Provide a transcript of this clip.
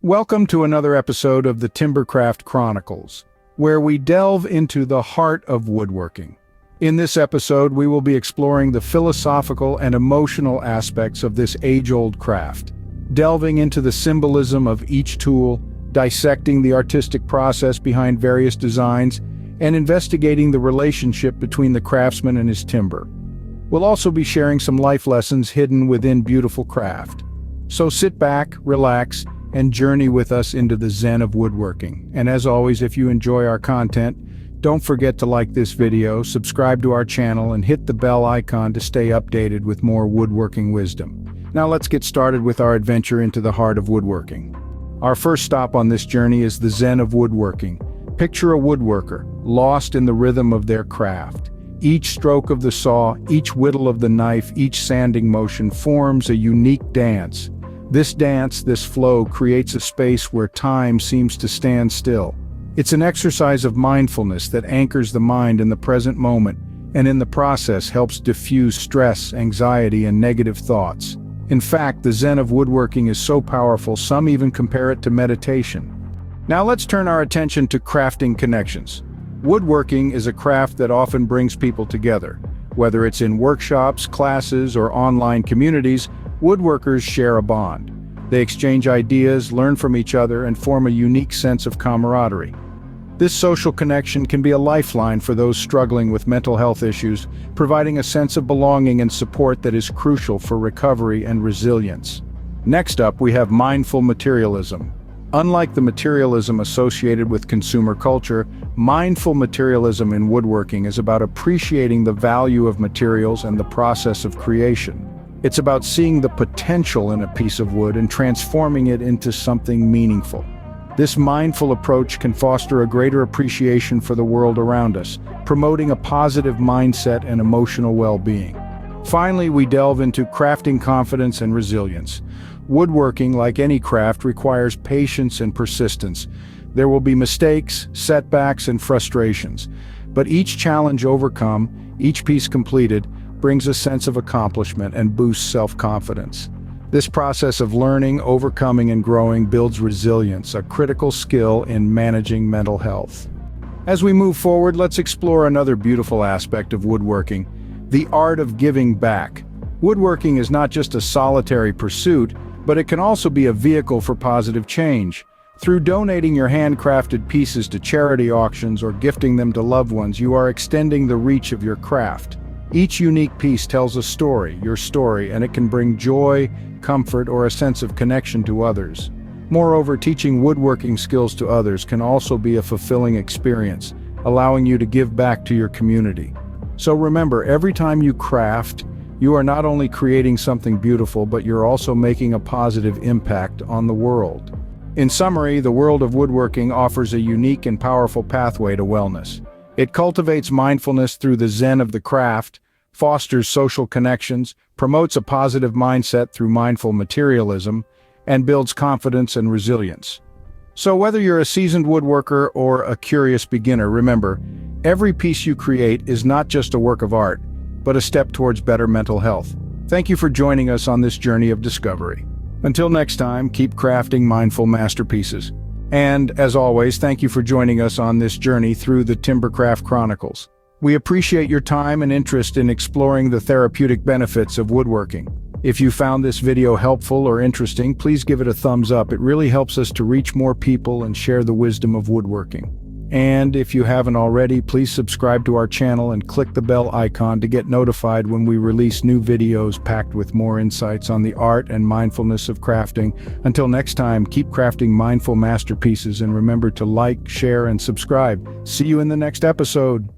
Welcome to another episode of the Timbercraft Chronicles, where we delve into the heart of woodworking. In this episode, we will be exploring the philosophical and emotional aspects of this age-old craft, delving into the symbolism of each tool, dissecting the artistic process behind various designs, and investigating the relationship between the craftsman and his timber. We'll also be sharing some life lessons hidden within beautiful craft. So sit back, relax, and journey with us into the Zen of Woodworking. And as always, if you enjoy our content, don't forget to like this video, subscribe to our channel, and hit the bell icon to stay updated with more woodworking wisdom. Now let's get started with our adventure into the heart of woodworking. Our first stop on this journey is the Zen of Woodworking. Picture a woodworker, lost in the rhythm of their craft. Each stroke of the saw, each whittle of the knife, each sanding motion forms a unique dance. This dance, this flow, creates a space where time seems to stand still. It's an exercise of mindfulness that anchors the mind in the present moment, and in the process helps diffuse stress, anxiety, and negative thoughts. In fact, the Zen of Woodworking is so powerful, some even compare it to meditation. Now let's turn our attention to crafting connections. Woodworking is a craft that often brings people together. Whether it's in workshops, classes, or online communities, woodworkers share a bond. They exchange ideas, learn from each other, and form a unique sense of camaraderie. This social connection can be a lifeline for those struggling with mental health issues, providing a sense of belonging and support that is crucial for recovery and resilience. Next up, we have mindful materialism. Unlike the materialism associated with consumer culture, mindful materialism in woodworking is about appreciating the value of materials and the process of creation. It's about seeing the potential in a piece of wood and transforming it into something meaningful. This mindful approach can foster a greater appreciation for the world around us, promoting a positive mindset and emotional well-being. Finally, we delve into crafting confidence and resilience. Woodworking, like any craft, requires patience and persistence. There will be mistakes, setbacks, and frustrations. But each challenge overcome, each piece completed, brings a sense of accomplishment and boosts self-confidence. This process of learning, overcoming, and growing builds resilience, a critical skill in managing mental health. As we move forward, let's explore another beautiful aspect of woodworking, the art of giving back. Woodworking is not just a solitary pursuit, but it can also be a vehicle for positive change. Through donating your handcrafted pieces to charity auctions or gifting them to loved ones, you are extending the reach of your craft. Each unique piece tells a story, your story, and it can bring joy, comfort, or a sense of connection to others. Moreover, teaching woodworking skills to others can also be a fulfilling experience, allowing you to give back to your community. So remember, every time you craft, you are not only creating something beautiful, but you're also making a positive impact on the world. In summary, the world of woodworking offers a unique and powerful pathway to wellness. It cultivates mindfulness through the Zen of the craft, fosters social connections, promotes a positive mindset through mindful materialism, and builds confidence and resilience. So whether you're a seasoned woodworker or a curious beginner, remember, every piece you create is not just a work of art, but a step towards better mental health. Thank you for joining us on this journey of discovery. Until next time, keep crafting mindful masterpieces. And, as always, thank you for joining us on this journey through the Timbercraft Chronicles. We appreciate your time and interest in exploring the therapeutic benefits of woodworking. If you found this video helpful or interesting, please give it a thumbs up. It really helps us to reach more people and share the wisdom of woodworking. And if you haven't already, please subscribe to our channel and click the bell icon to get notified when we release new videos packed with more insights on the art and mindfulness of crafting. Until next time, keep crafting mindful masterpieces and remember to like, share, and subscribe. See you in the next episode.